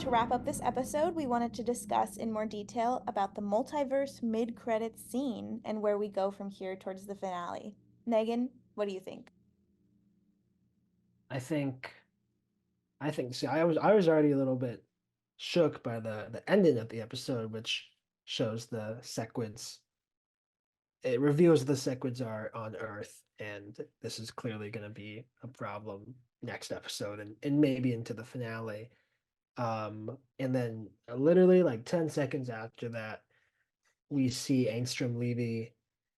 to wrap up this episode, we wanted to discuss in more detail about the multiverse mid-credits scene and where we go from here towards the finale. Megan, what do you think? I think see I was already a little bit shook by the ending of the episode, which shows the sequids. It reveals the sequids are on Earth, and this is clearly going to be a problem next episode and maybe into the finale. And then literally like 10 seconds after that, we see Angstrom Levy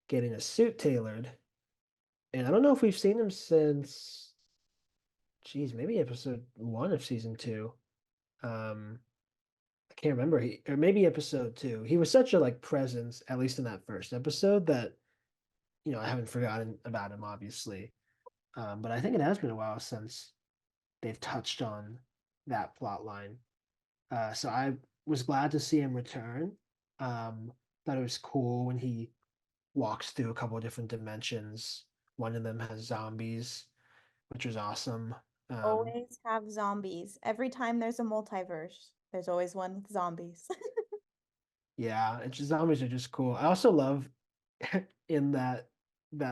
getting a suit tailored. And I don't know if we've seen him since, geez, maybe episode one of season two. Um, I can't remember. Or maybe episode two. He was such a like presence, at least in that first episode, that I haven't forgotten about him, obviously. But I think it has been a while since they've touched on that plot line. So I was glad to see him return. Thought it was cool when he walks through a couple of different dimensions. One of them has zombies, which was awesome. Um, Always have zombies. Every time there's a multiverse, there's always one with zombies. yeah, zombies are just cool. I also love in that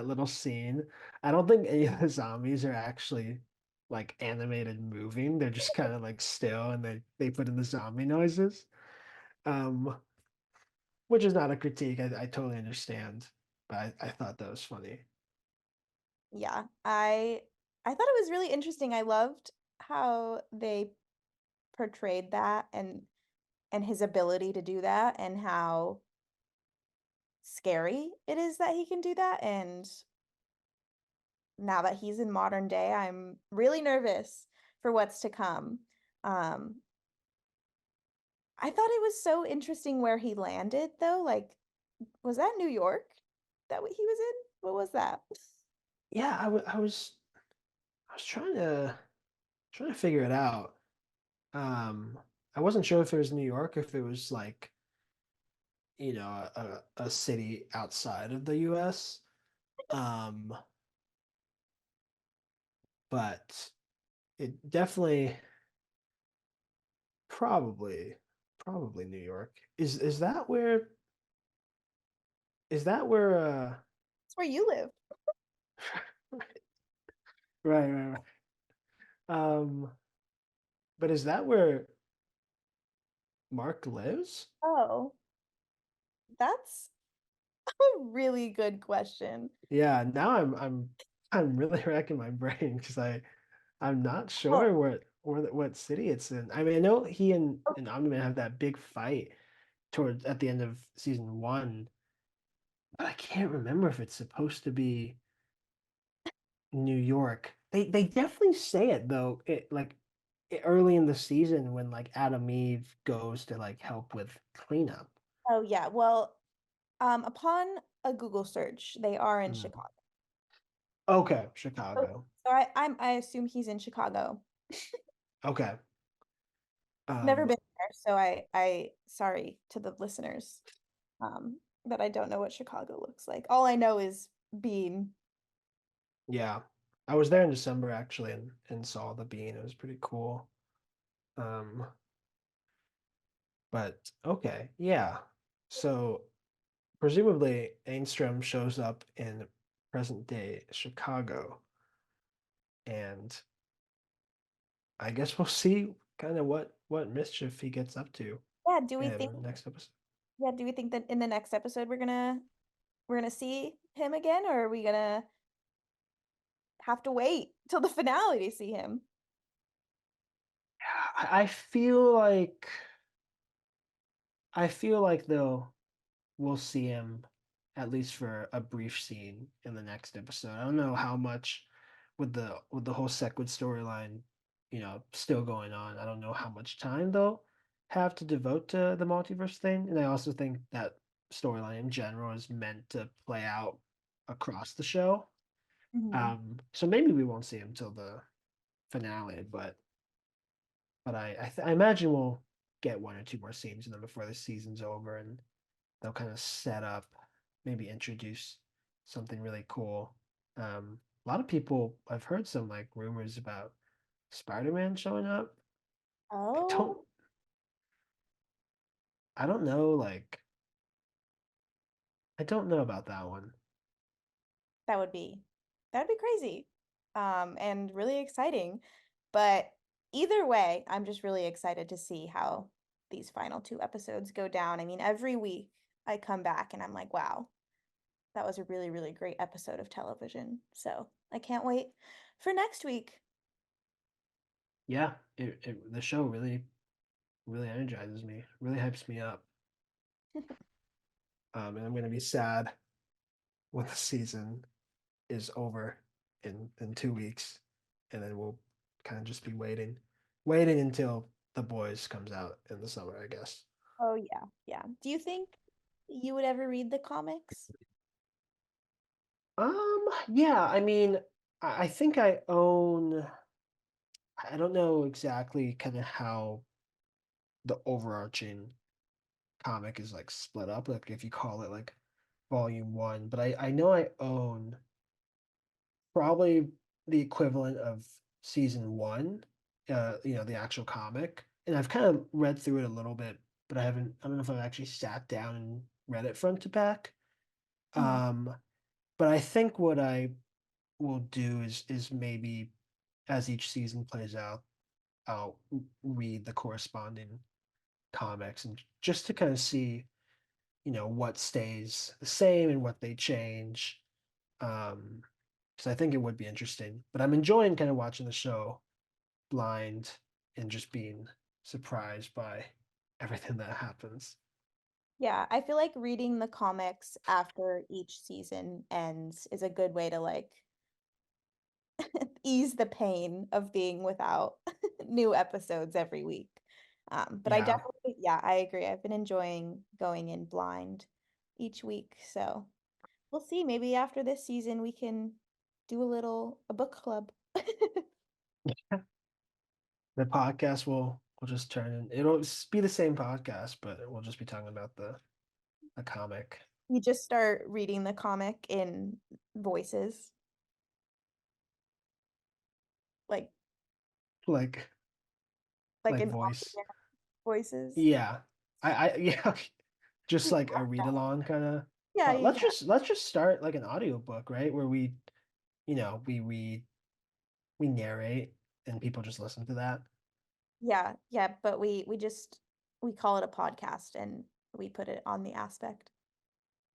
little scene. I don't think any of the zombies are actually like animated moving. They're just kind of like still, and they put in the zombie noises. Um, which is not a critique. I totally understand, but I thought that was funny. Yeah, I thought it was really interesting. I loved how they portrayed that and his ability to do that and how scary it is that he can do that. And now that he's in modern day, I'm really nervous for what's to come. Um, I thought it was so interesting where he landed, though. Like, was that New York that he was in? What was that? Yeah, I was trying to figure it out. Um, I wasn't sure if it was New York, if it was like a city outside of the U.S. Um, but it definitely probably probably New York. Is that where It's where you live. right. Um, but is that where Mark lives? Oh, that's a really good question. Yeah, now I'm really racking my brain because I'm not Oh, sure what city it's in. I mean, I know he and Omni-Man have that big fight towards at the end of season one, but I can't remember if it's supposed to be New York. They definitely say it though. Early in the season when like Adam Eve goes to like help with cleanup. oh yeah. Well, upon a Google search, they are in Mm. Chicago. Okay, So Chicago. I assume he's in Chicago. Okay. Never Um, been there, so I sorry to the listeners that I don't know what Chicago looks like. All I know is being yeah. I was there in December actually and saw the bean. It was pretty cool. Um, but okay, yeah. So presumably Ainstrom shows up in present day Chicago, and I guess we'll see kind of what mischief he gets up to yeah, do we think in next episode. yeah, do we think that in the next episode we're gonna see him again, or are we gonna have to wait till the finale to see him? I feel like though we'll see him at least for a brief scene in the next episode. I don't know how much with the whole Sequid storyline, still going on. I don't know how much time they'll have to devote to the multiverse thing. And I also think that storyline in general is meant to play out across the show. Mhm. So maybe we won't see him till the finale, but I imagine we'll get one or two more scenes in them before the season's over, and they'll kind of set up, maybe introduce something really cool. A lot of people, I've heard some like rumors about Spider-Man showing up. I don't Oh, I don't know, like I don't know about that one. That would be that would be crazy. And really exciting. But either way, I'm just really excited to see how these final two episodes go down. I mean, every week I come back and I'm like, wow, that was a really, really great episode of television. So I can't wait for next week. Yeah, the show really energizes me, really hypes me up. And I'm gonna be sad when the season is over in 2 weeks, and then we'll kind of just be waiting until The Boys comes out in the summer, I guess. Oh yeah, yeah. Do you think you would ever read the comics? Yeah, I mean, I think I own. I don't know exactly kind of how the overarching comic is like split up, like if you call it like volume one, but I know I own probably the equivalent of season one, the actual comic. And I've kind of read through it a little bit, but I don't know if I've actually sat down and read it front to back. Mhm. Um, but I think what I will do is maybe as each season plays out, I'll read the corresponding comics and just to kind of see, what stays the same and what they change. Because I think it would be interesting. But I'm enjoying kind of watching the show blind and just being surprised by everything that happens. Yeah, I feel like reading the comics after each season ends is a good way to like ease the pain of being without new episodes every week. But I Yeah. definitely, yeah, I agree. I've been enjoying going in blind each week. So we'll see. Maybe after this season, we can do a book club. The podcast will just it'll be the same podcast, but we'll just be talking about the comic. You just start reading the comic in voices, like Like like like in voice. alternate voices. Yeah. I yeah, just We like a have read that. along kind of. Yeah, yeah, yeah. Let's just start like an audiobook, right? Where we read, we narrate, and people just listen to that. Yeah, yeah, but we call it a podcast and we put it on the aspect.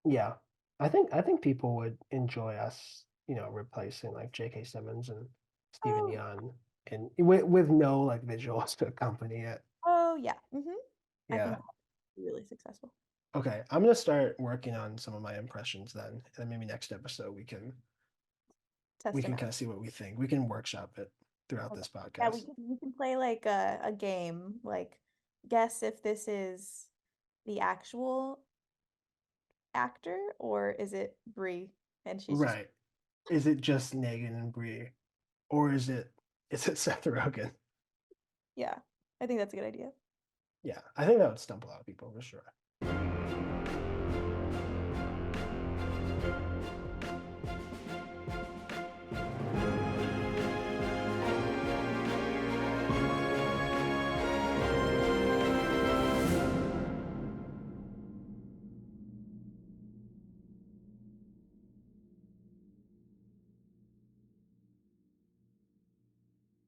Yeah. I think people would enjoy us, replacing like J.K. Simmons and Stephen Oh, Yeun and with no like visuals to accompany it. oh yeah. I think Yeah. that would be really successful. Okay. I'm gonna start working on some of my impressions then. And then maybe next episode we Test them can out. kind of see what we think. We can workshop it throughout Okay. this Yeah, podcast. we can play like a game, like guess if this is the actual actor or is it Brie and she's just Right. Is it just Negan and Brie, or is it Seth Rogen? yeah. I think that's a good idea. Yeah, I think that would stump a lot of people for sure.